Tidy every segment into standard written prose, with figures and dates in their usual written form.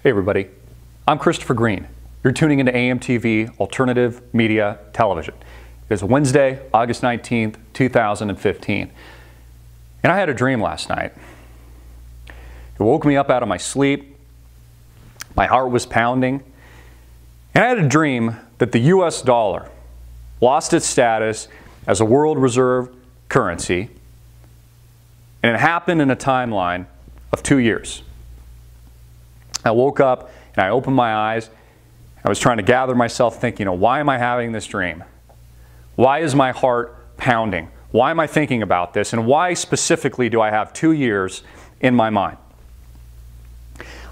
Hey everybody, I'm Christopher Green. You're tuning into AMTV Alternative Media Television. It's Wednesday, August 19th, 2015. And I had a dream last night. It woke me up out of my sleep. My heart was pounding. And I had a dream that the US dollar lost its status as a world reserve currency. And it happened in a timeline of 2 years. I woke up and I opened my eyes. I was trying to gather myself thinking, why am I having this dream? Why is my heart pounding? Why am I thinking about this? And why specifically do I have 2 years in my mind?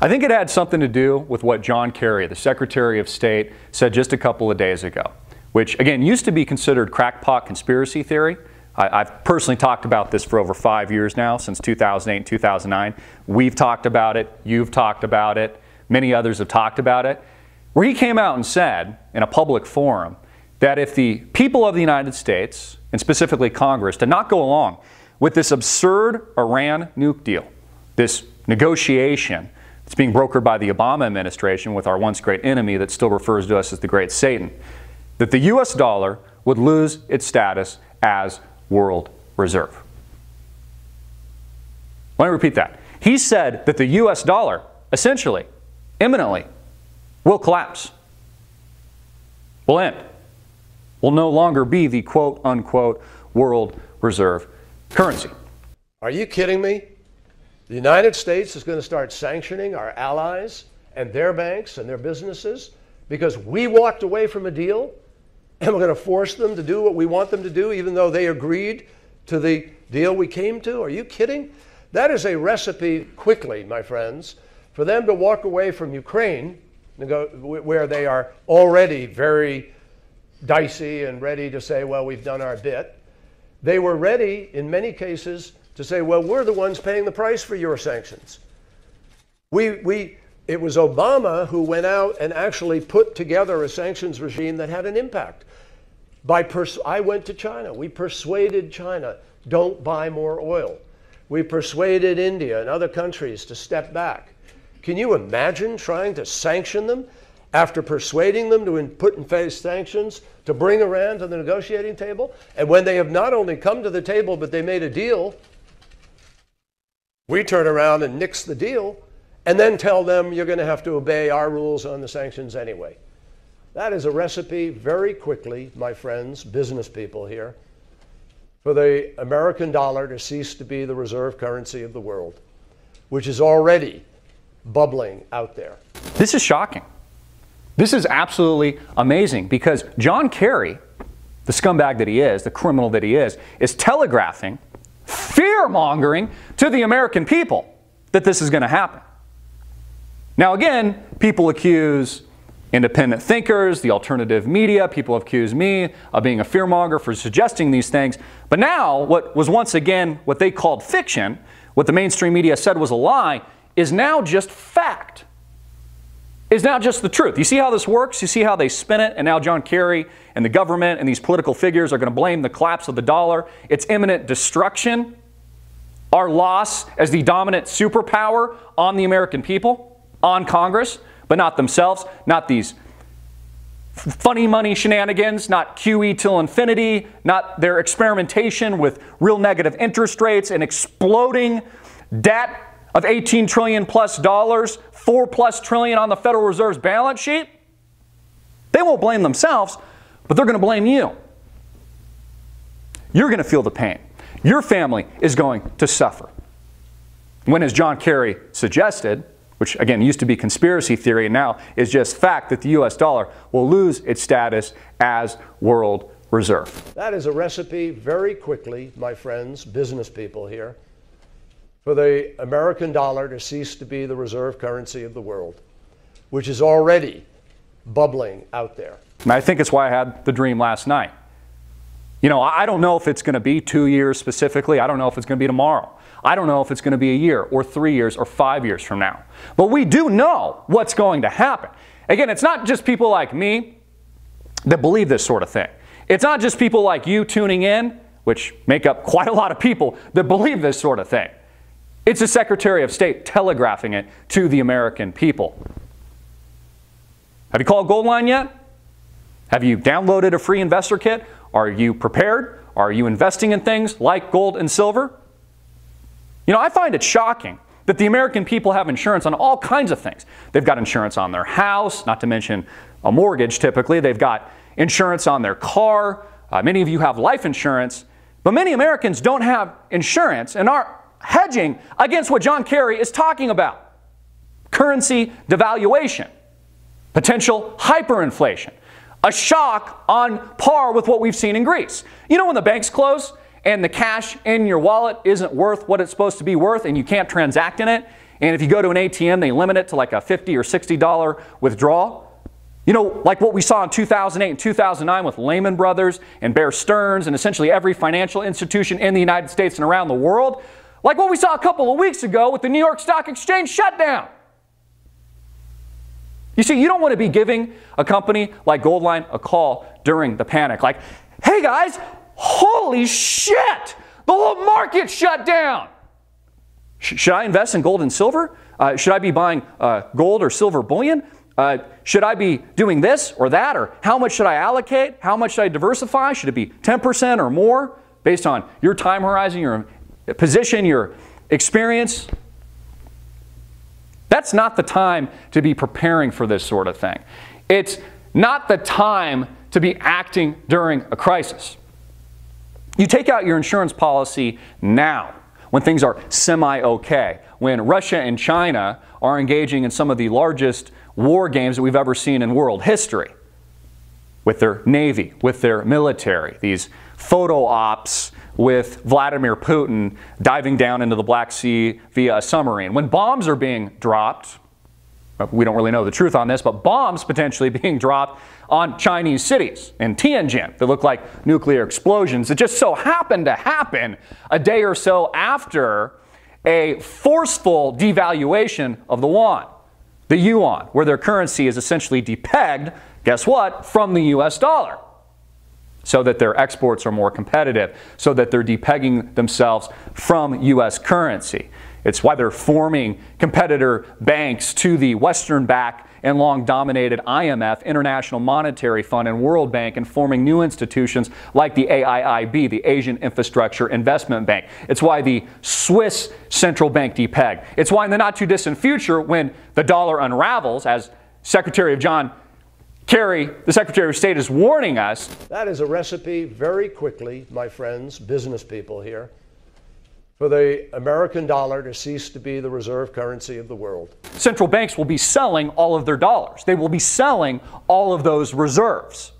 I think it had something to do with what John Kerry, the Secretary of State, said just a couple of days ago, which again used to be considered crackpot conspiracy theory. I've personally talked about this for over 5 years now, since 2008 and 2009. We've talked about it, you've talked about it, many others have talked about it, where he came out and said in a public forum that if the people of the United States, and specifically Congress, did not go along with this absurd Iran nuke deal, this negotiation that's being brokered by the Obama administration with our once great enemy that still refers to us as the Great Satan, that the US dollar would lose its status as world reserve. Let me repeat that. He said that the US dollar, essentially, imminently, will collapse, will end, will no longer be the quote-unquote world reserve currency. Are you kidding me? The United States is going to start sanctioning our allies and their banks and their businesses because we walked away from a deal? And we're going to force them to do what we want them to do, even though they agreed to the deal we came to? Are you kidding? That is a recipe quickly, my friends, for them to walk away from Ukraine, where they are already very dicey and ready to say, well, we've done our bit. They were ready, in many cases, to say, well, we're the ones paying the price for your sanctions. It was Obama who went out and actually put together a sanctions regime that had an impact. I went to China. We persuaded China, don't buy more oil. We persuaded India and other countries to step back. Can you imagine trying to sanction them after persuading them to put in place sanctions to bring Iran to the negotiating table? And when they have not only come to the table, but they made a deal, we turn around and nix the deal and then tell them you're going to have to obey our rules on the sanctions anyway. That is a recipe very quickly, my friends, business people here, for the American dollar to cease to be the reserve currency of the world, which is already bubbling out there. This is shocking. This is absolutely amazing because John Kerry, the scumbag that he is, the criminal that he is telegraphing, fear-mongering to the American people that this is going to happen. Now again, people accuse independent thinkers, the alternative media, people accuse me of being a fearmonger for suggesting these things. But now, what was once again what they called fiction, what the mainstream media said was a lie, is now just fact. Is now just the truth. You see how this works? You see how they spin it? And now John Kerry and the government and these political figures are going to blame the collapse of the dollar, its imminent destruction, our loss as the dominant superpower on the American people, on Congress, but not themselves, not these funny money shenanigans, not QE till infinity, not their experimentation with real negative interest rates and exploding debt of $18 trillion plus, $4+ trillion on the Federal Reserve's balance sheet. They won't blame themselves, but they're going to blame you. You're going to feel the pain. Your family is going to suffer. When, as John Kerry suggested, which again used to be conspiracy theory and now is just fact, that the US dollar will lose its status as world reserve. That is a recipe very quickly, my friends, business people here, for the American dollar to cease to be the reserve currency of the world, which is already bubbling out there. And I think it's why I had the dream last night. I don't know if it's going to be 2 years specifically. I don't know if it's going to be tomorrow. I don't know if it's going to be a year or 3 years or 5 years from now. But we do know what's going to happen. Again, it's not just people like me that believe this sort of thing. It's not just people like you tuning in, which make up quite a lot of people that believe this sort of thing. It's the Secretary of State telegraphing it to the American people. Have you called Goldline yet? Have you downloaded a free investor kit? Are you prepared? Are you investing in things like gold and silver? You know, I find it shocking that the American people have insurance on all kinds of things. They've got insurance on their house, not to mention a mortgage typically. They've got insurance on their car. Many of you have life insurance. But many Americans don't have insurance and are hedging against what John Kerry is talking about. Currency devaluation, potential hyperinflation, a shock on par with what we've seen in Greece. You know when the banks close and the cash in your wallet isn't worth what it's supposed to be worth and you can't transact in it, and if you go to an ATM, they limit it to like a $50 or $60 withdrawal? You know, like what we saw in 2008 and 2009 with Lehman Brothers and Bear Stearns and essentially every financial institution in the United States and around the world. Like what we saw a couple of weeks ago with the New York Stock Exchange shutdown. You see, you don't want to be giving a company like Goldline a call during the panic. Like, hey guys, holy shit, the whole market shut down. Should I invest in gold and silver? Should I be buying gold or silver bullion? Should I be doing this or that? Or how much should I allocate? How much should I diversify? Should it be 10% or more based on your time horizon, your position, your experience? That's not the time to be preparing for this sort of thing. It's not the time to be acting during a crisis. You take out your insurance policy now, when things are semi-okay, when Russia and China are engaging in some of the largest war games that we've ever seen in world history, with their navy, with their military, these photo ops with Vladimir Putin diving down into the Black Sea via a submarine. When bombs are being dropped, we don't really know the truth on this, but bombs potentially being dropped on Chinese cities in Tianjin that look like nuclear explosions. It just so happened to happen a day or so after a forceful devaluation of the yuan, where their currency is essentially depegged, guess what, from the US dollar, so that their exports are more competitive, so that they're depegging themselves from US currency. It's why they're forming competitor banks to the Western-backed and long-dominated IMF, International Monetary Fund, and World Bank, and forming new institutions like the AIIB, the Asian Infrastructure Investment Bank. It's why the Swiss central bank depegged. It's why in the not-too-distant future, when the dollar unravels, as Secretary of John Kerry, the Secretary of State, is warning us. That is a recipe very quickly, my friends, business people here, for the American dollar to cease to be the reserve currency of the world. Central banks will be selling all of their dollars. They will be selling all of those reserves.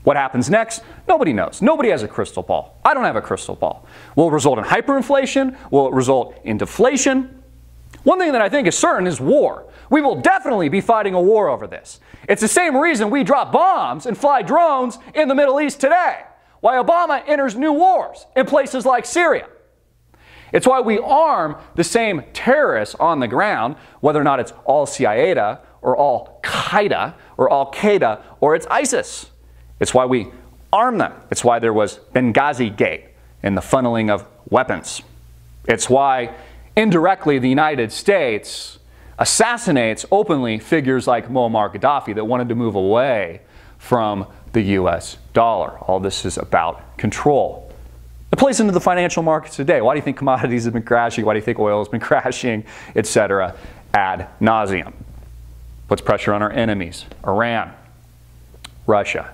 What happens next? Nobody knows. Nobody has a crystal ball. I don't have a crystal ball. Will it result in hyperinflation? Will it result in deflation? One thing that I think is certain is war. We will definitely be fighting a war over this. It's the same reason we drop bombs and fly drones in the Middle East today. Why Obama enters new wars in places like Syria. It's why we arm the same terrorists on the ground, whether or not it's al-Qaeda or al-Qaeda or Al-Qaeda or it's ISIS. It's why we arm them. It's why there was Benghazi Gate and the funneling of weapons. It's why indirectly the United States assassinates openly figures like Muammar Gaddafi that wanted to move away from the US dollar. All this is about control. It plays into the financial markets today. Why do you think commodities have been crashing? Why do you think oil has been crashing, etc., ad nauseum? Puts pressure on our enemies, Iran, Russia.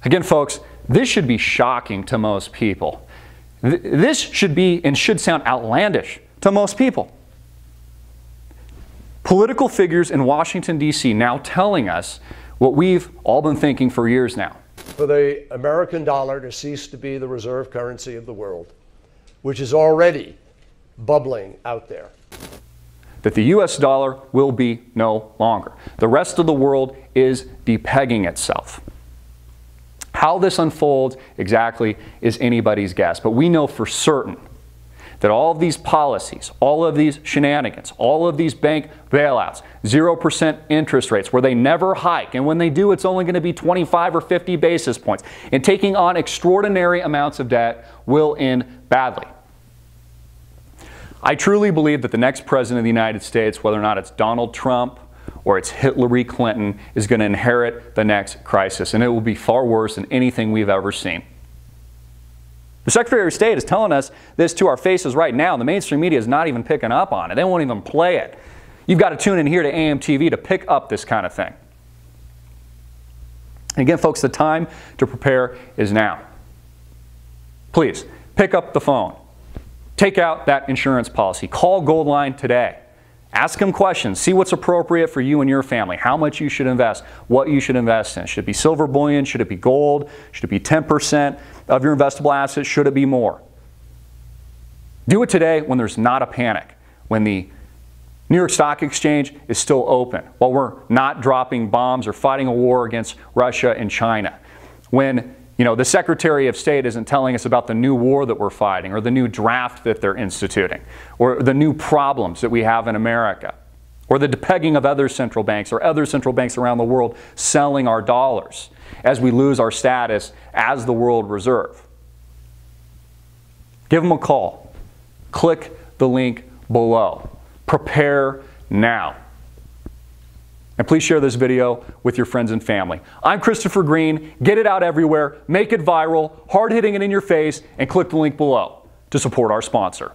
Again, folks, this should be shocking to most people. This should be and should sound outlandish to most people. Political figures in Washington, D.C. now telling us what we've all been thinking for years now. For the American dollar to cease to be the reserve currency of the world, which is already bubbling out there. That the US dollar will be no longer. The rest of the world is depegging itself. How this unfolds exactly is anybody's guess, but we know for certain that all of these policies, all of these shenanigans, all of these bank bailouts, 0% interest rates where they never hike, and when they do, it's only going to be 25 or 50 basis points, and taking on extraordinary amounts of debt will end badly. I truly believe that the next president of the United States, whether or not it's Donald Trump or it's Hillary Clinton is going to inherit the next crisis, and it will be far worse than anything we've ever seen. The Secretary of State is telling us this to our faces right now. The mainstream media is not even picking up on it. They won't even play it. You've got to tune in here to AMTV to pick up this kind of thing. And again, folks, the time to prepare is now. Please, pick up the phone. Take out that insurance policy. Call Goldline today. Ask them questions. See what's appropriate for you and your family. How much you should invest. What you should invest in. Should it be silver bullion? Should it be gold? Should it be 10% of your investable assets? Should it be more? Do it today when there's not a panic. When the New York Stock Exchange is still open. While we're not dropping bombs or fighting a war against Russia and China. When the Secretary of State isn't telling us about the new war that we're fighting, or the new draft that they're instituting, or the new problems that we have in America, or the depegging of other central banks or other central banks around the world selling our dollars as we lose our status as the world reserve. Give them a call. Click the link below. Prepare now. And please share this video with your friends and family. I'm Christopher Green. Get it out everywhere, make it viral, hard-hitting it in your face, and click the link below to support our sponsor.